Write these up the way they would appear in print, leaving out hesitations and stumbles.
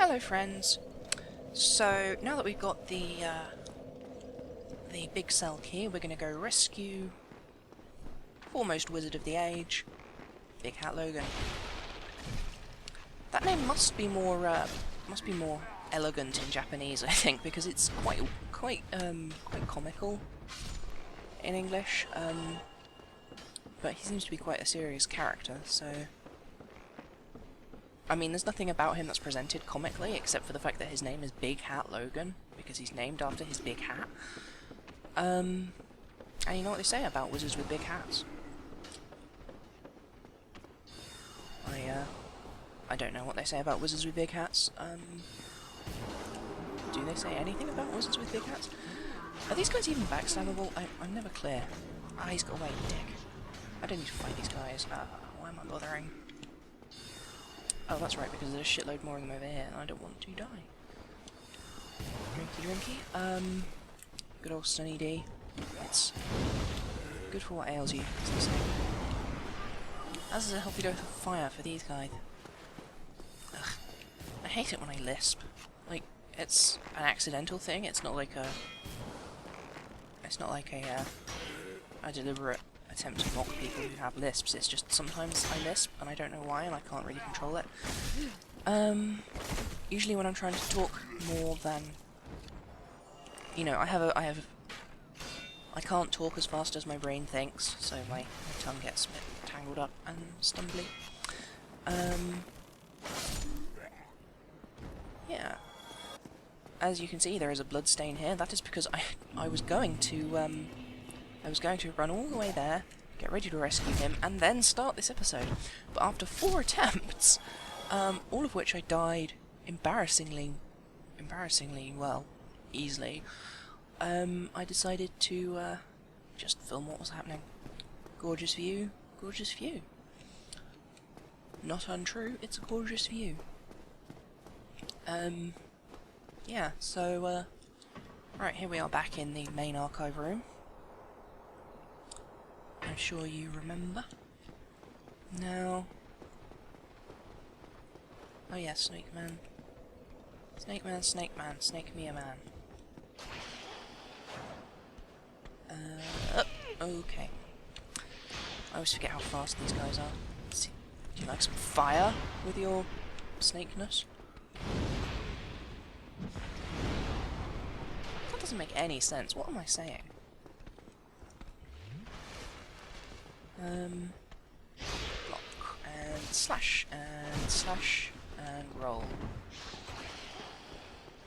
Hello friends. So now that we've got the big cell key, we're going to go rescue foremost wizard of the age, Big Hat Logan. That name must be more elegant in Japanese, I think, because it's quite comical in English. But he seems to be quite a serious character, so I mean, there's nothing about him that's presented comically, except for the fact that his name is Big Hat Logan, because he's named after his big hat. And you know what they say about wizards with big hats? I don't know what they say about wizards with big hats. Do they say anything about wizards with big hats? Are these guys even backstabbable? I'm never clear. Ah, he's got away, you dick. I don't need to fight these guys. Why am I bothering? Oh, that's right, because there's a shitload more of them over here, and I don't want to die. Drinky. Good old Sunny D. It's good for what ails you, as they say. As does it help you go with fire for these guys. Ugh. I hate it when I lisp. Like, it's an accidental thing, it's not like a... It's not like a deliberate attempt to mock people who have lisps. It's just sometimes I lisp and I don't know why and I can't really control it. Usually when I'm trying to talk more than, you know, I can't talk as fast as my brain thinks, so my tongue gets a bit tangled up and stumbly. Yeah. As you can see, there is a blood stain here. That is because I was going to run all the way there, get ready to rescue him, and then start this episode. But after 4 attempts, all of which I died embarrassingly well, easily, I decided to just film what was happening. Gorgeous view, gorgeous view. Not untrue, it's a gorgeous view. Yeah, so, right, here we are back in the main archive room. I'm sure you remember. Now... Oh yeah, Snake Man. Snake Man, Snake Man, Snake me a man. Okay. I always forget how fast these guys are. Let's see. Do you like some fire with your snakeness? That doesn't make any sense. What am I saying? Block, and slash, and roll.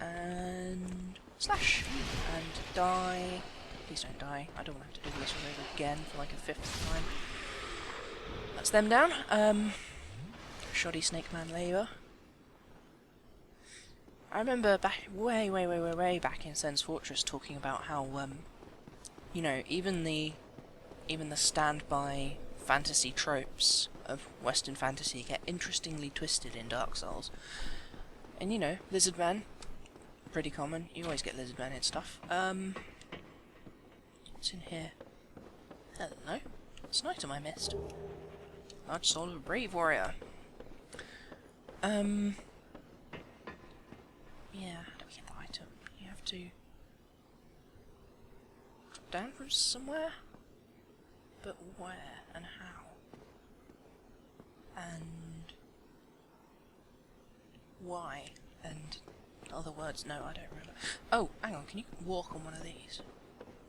And slash, and die. Please don't die. I don't want to have to do this over again for like a 5th time. That's them down. Shoddy Snake Man labour. I remember back, way back in Sen's Fortress talking about how, you know, even the standby fantasy tropes of Western fantasy get interestingly twisted in Dark Souls. And you know, Lizard Man, pretty common. You always get Lizard Man in stuff. What's in here? Hello. It's an item I missed. Large soul of a brave warrior. Yeah, how do we get the item? You have to drop down from somewhere? But where and how? And why? And other words? No, I don't remember. Oh, hang on, can you walk on one of these?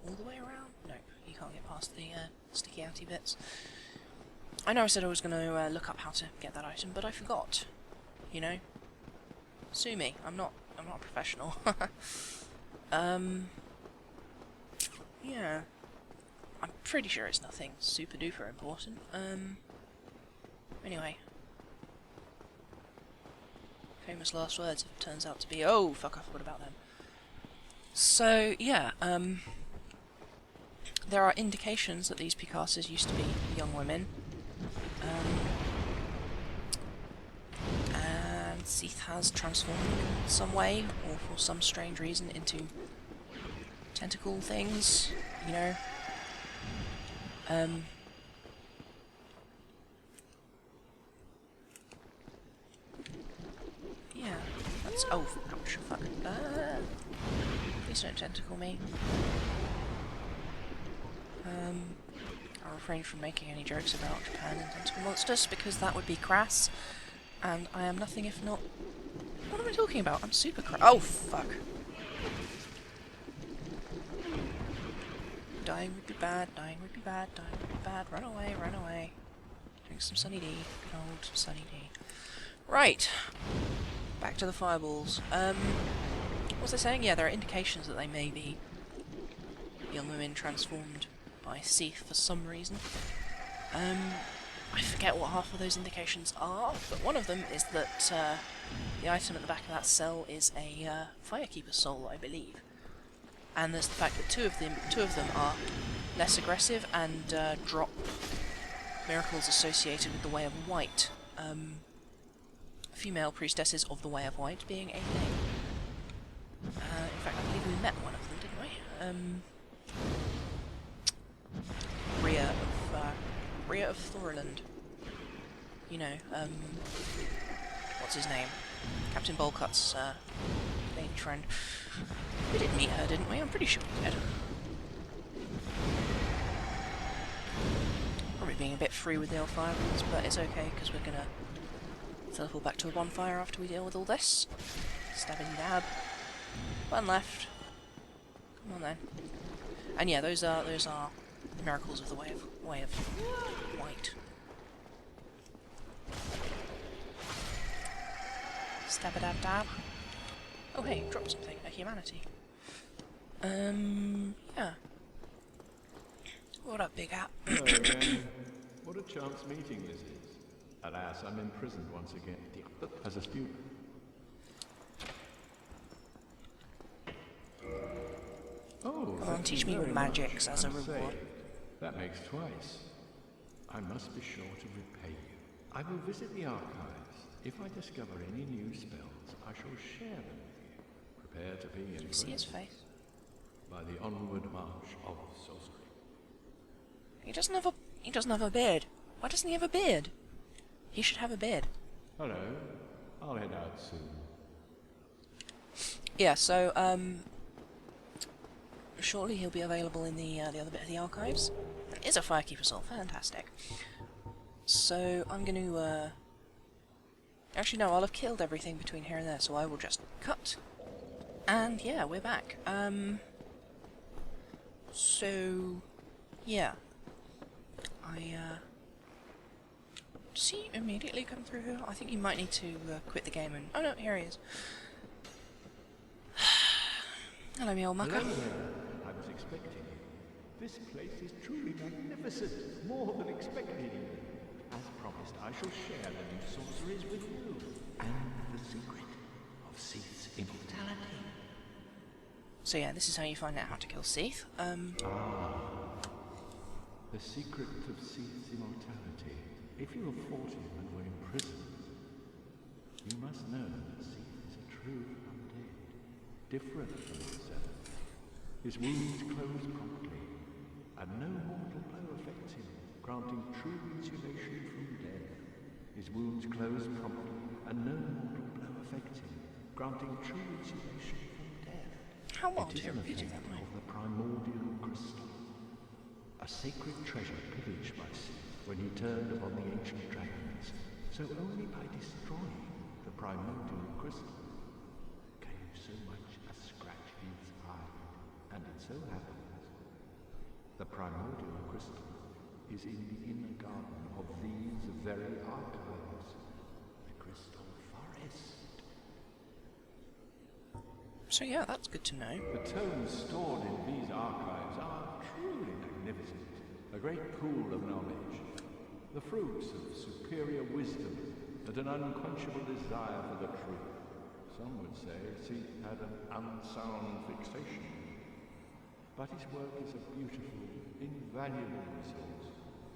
All the way around? Nope, you can't get past the sticky outy bits. I know I said I was going to look up how to get that item, but I forgot. You know? Sue me, I'm not a professional. Yeah. I'm pretty sure it's nothing super duper important. Anyway. Famous last words, it turns out to be... Oh, fuck, I forgot about them. So, yeah, there are indications that these Picasses used to be young women. And Seath has transformed in some way, or for some strange reason, into tentacle things, you know. Yeah, Please. Oh, ouch, fuck. Please don't tentacle me. I'll refrain from making any jokes about Japan and tentacle monsters because that would be crass, and I am nothing if not... What am I talking about? I'm super crass. Oh, fuck. Dying would be bad, dying would be bad, dying would be bad. Run away, run away. Drink some Sunny D. Good old Sunny D. Right. Back to the fireballs. What was I saying? Yeah, there are indications that they may be young women transformed by Seath for some reason. I forget what half of those indications are, but one of them is that the item at the back of that cell is a Firekeeper soul, I believe. And there's the fact that two of them are less aggressive and drop miracles associated with the Way of White. Female priestesses of the Way of White being a thing. In fact, I believe we met one of them, didn't we? Rhea of Thorland. You know, what's his name? Captain Bolcut's lady friend. We did meet her, didn't we? I'm pretty sure we did. Probably being a bit free with the old fireballs, but it's okay, because we're gonna teleport back to a bonfire after we deal with all this. Stabbity dab. One left. Come on then. And yeah, those are miracles of the way of White. Stab-a-dab-dab. Oh hey, dropped something. A humanity. Yeah. What up, big hat? Hello again. What a chance meeting this is. Alas, I'm imprisoned once again. As a student. Oh, come on, teach me your magics as a reward. That makes twice. I must be sure to repay you. I will visit the archives. If I discover any new spells, I shall share them with you. Prepare to be impressed. See his face? By the onward march of sorcery. He doesn't have a beard. Why doesn't he have a beard? He should have a beard. Hello. I'll head out soon. Yeah, so, shortly he'll be available in the other bit of the archives. It is a Firekeeper soul, fantastic. So, I'm going to, actually no, I'll have killed everything between here and there, so I will just cut. And yeah, we're back. So, yeah. Does he immediately come through here? I think he might need to muck the game and... Oh no, here he is. Hello, me old mucker. Hello there. I was expecting you. This place is truly magnificent, more than expected. As promised, I shall share the new sorceries with you, and the secret of Seath's immortality. So yeah, this is how you find out how to kill Seath. The secret of Seath's immortality. If you have fought him and were imprisoned, you must know that Seath is a true undead, different from himself. His wounds close promptly, and no mortal blow affects him, granting true insulation from death. His wounds close promptly, and no mortal blow affects him, granting true insulation from death. How old It is here? an Repeat it effect that way. of the primordial crystal, a sacred treasure pillaged by Seath when he turned upon the ancient dragons. So only by destroying the primordial crystal can you so much as scratch his hide. And it so happens, the primordial crystal is in the inner garden of these very archives, the Crystal Forest. So yeah, that's good to know. The tomes stored in these archives are truly magnificent, a great pool of knowledge, the fruits of superior wisdom and an unquenchable desire for the truth. Some would say Seath had an unsound fixation, but his work is a beautiful, invaluable resource.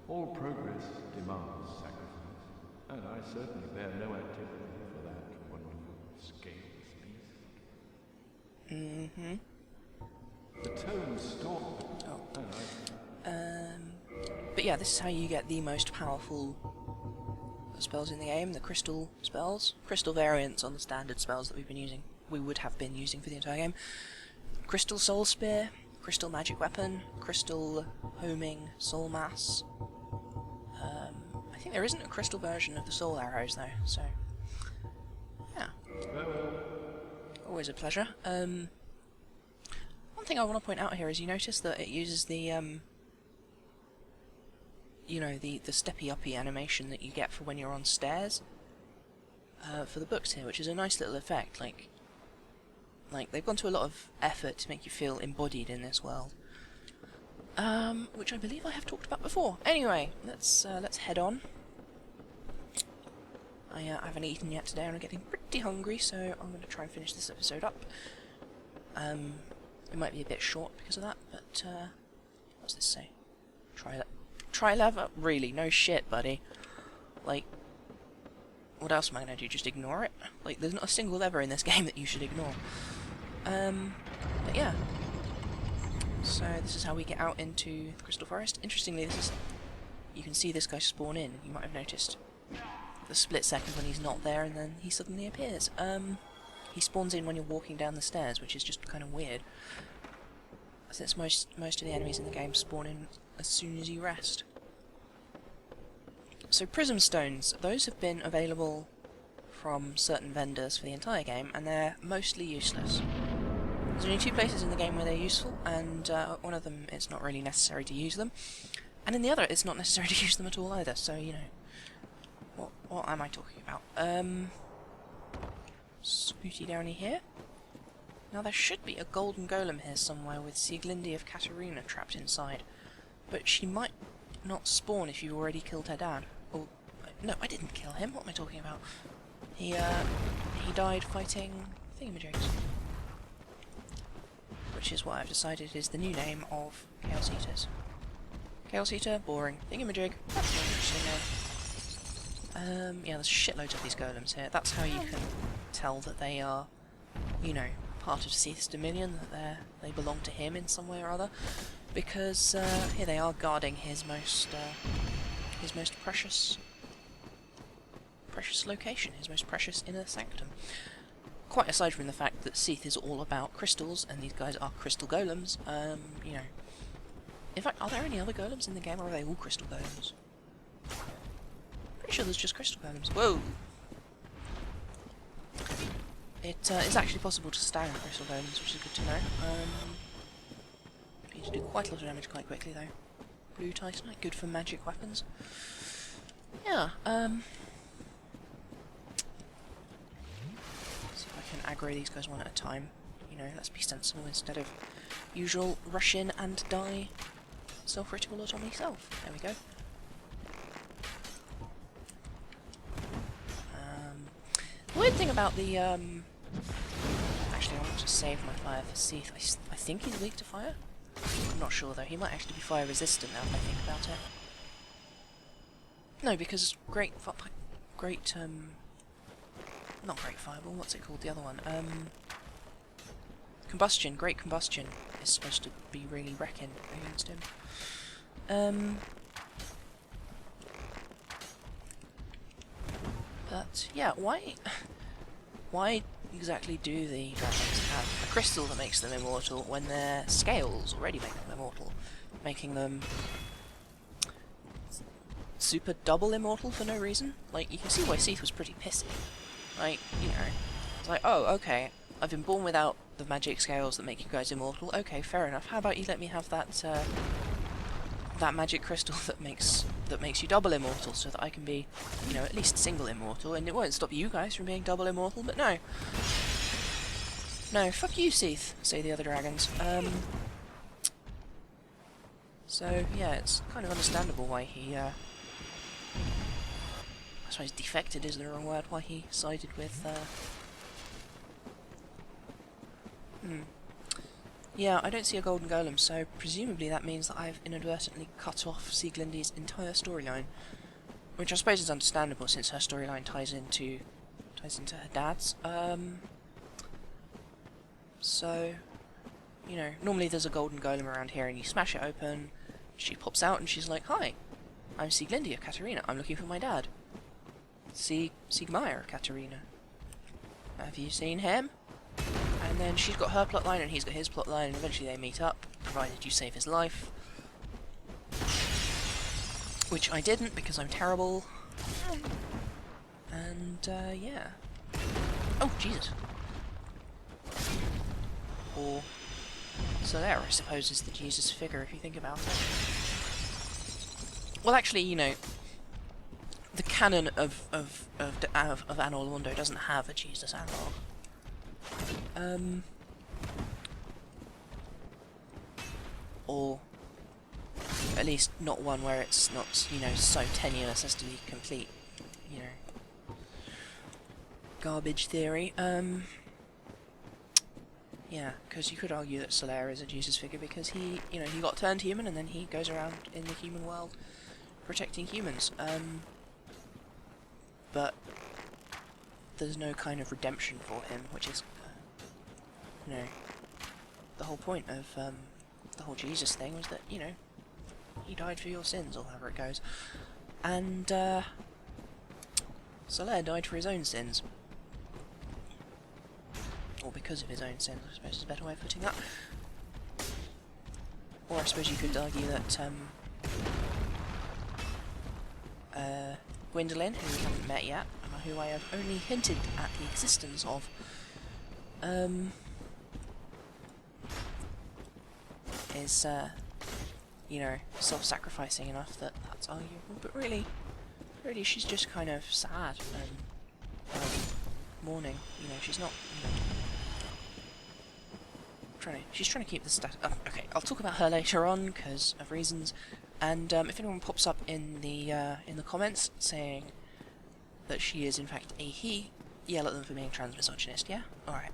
All progress demands sacrifice, and I certainly bear no antipathy for that wonderful scaleless beast. Mm-hmm. The tomes stored... But yeah, this is how you get the most powerful spells in the game, the crystal spells, crystal variants on the standard spells that we would have been using for the entire game. Crystal Soul Spear, Crystal Magic Weapon, Crystal Homing Soul Mass. I think there isn't a crystal version of the Soul Arrows though, so yeah. Always a pleasure. One thing I want to point out here is you notice that it uses the you know, the steppy uppy animation that you get for when you're on stairs for the books here, which is a nice little effect. Like they've gone to a lot of effort to make you feel embodied in this world, which I believe I have talked about before. Anyway, let's head on. I haven't eaten yet today, and I'm getting pretty hungry, so I'm going to try and finish this episode up. It might be a bit short because of that, but what's this say? Try lever? Really? No shit, buddy. Like, what else am I going to do? Just ignore it? Like, there's not a single lever in this game that you should ignore. But yeah. So this is how we get out into the Crystal Forest. Interestingly, you can see this guy spawn in. You might have noticed the split second when he's not there, and then he suddenly appears. He spawns in when you're walking down the stairs, which is just kind of weird, since most of the enemies in the game spawn in as soon as you rest. So Prism Stones, those have been available from certain vendors for the entire game, and they're mostly useless. There's only 2 places in the game where they're useful, and one of them it's not really necessary to use them, and in the other it's not necessary to use them at all either, so, you know, what am I talking about? Scooty Downy here. Now there should be a golden golem here somewhere with Sieglinde of Katarina trapped inside, but she might not spawn if you've already killed her dad. Oh, no, I didn't kill him, what am I talking about? He died fighting thingamajigs, which is what I've decided is the new name of Chaos Eaters. Chaos Eater, boring. Thingamajig, that's more interesting name. Yeah, there's shitloads of these golems here. That's how you can tell that they are, you know, part of Seath's dominion, that they belong to him in some way or other, because here they are guarding his most precious location, his most precious inner sanctum. Quite aside from the fact that Seath is all about crystals, and these guys are crystal golems, you know. In fact, are there any other golems in the game, or are they all crystal golems? Pretty sure there's just crystal golems. Whoa! It is actually possible to stagger crystal golems, which is good to know. You need to do quite a lot of damage quite quickly, though. Blue Titanite, good for magic weapons. Yeah, see if I can aggro these guys one at a time. You know, let's be sensible instead of usual rush in and die self-critical on myself. There we go. The weird thing about the, actually I want to save my fire for Seath. I think he's weak to fire? I'm not sure though, he might actually be fire resistant now if I think about it. No, because not Great Fireball, what's it called, the other one? Combustion, Great Combustion is supposed to be really wrecking against him. But, yeah, why exactly do the dragons have a crystal that makes them immortal when their scales already make them immortal, making them super double immortal for no reason? Like, you can see why Seath was pretty pissy. Like, you know, it's like, oh, okay, I've been born without the magic scales that make you guys immortal. Okay, fair enough. How about you let me have that that magic crystal that makes you double immortal, so that I can be, you know, at least single immortal, and it won't stop you guys from being double immortal. But no, no, fuck you, Seath, say the other dragons. So yeah, it's kind of understandable why he I suppose defected is the wrong word. Why he sided with Yeah, I don't see a golden golem, so presumably that means that I've inadvertently cut off Sieglinde's entire storyline, which I suppose is understandable since her storyline ties into her dad's. So, you know, normally there's a golden golem around here, and you smash it open, she pops out, and she's like, "Hi, I'm Sieglinde of Katarina. I'm looking for my dad." Siegmeyer, Katerina. Have you seen him? And then she's got her plotline and he's got his plotline, and eventually they meet up, provided you save his life. Which I didn't, because I'm terrible. And, yeah. Oh, Jesus. Or Solaire, I suppose, is the Jesus figure, if you think about it. Well, actually, you know, the canon of Anor Londo doesn't have a Jesus analog. Or at least not one where it's not, you know, so tenuous as to be complete, you know, garbage theory. Yeah, because you could argue that Solaire is a Jesus figure because he, you know, he got turned human and then he goes around in the human world protecting humans. But there's no kind of redemption for him, which is, you know, the whole point of the whole Jesus thing was that, you know, he died for your sins, or however it goes. And Solaire died for his own sins. Or because of his own sins, I suppose is a better way of putting that. Or I suppose you could argue that Gwendolyn, who we haven't met yet, and who I have only hinted at the existence of, is, you know, self-sacrificing enough that that's arguable, but really she's just kind of sad and mourning, you know, she's not, you know, she's trying to keep the status. Oh, okay, I'll talk about her later on because of reasons. And if anyone pops up in the comments saying that she is in fact a he, yell at them for being transmisogynist. Yeah. All right.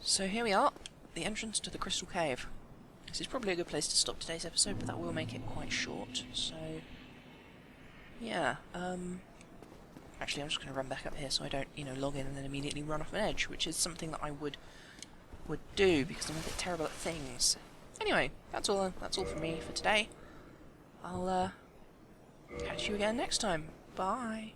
So here we are, the entrance to the Crystal Cave. This is probably a good place to stop today's episode, but that will make it quite short. So yeah. Actually, I'm just going to run back up here so I don't, you know, log in and then immediately run off an edge, which is something that I would do because I'm a bit terrible at things. Anyway, that's all from me for today. I'll catch you again next time. Bye.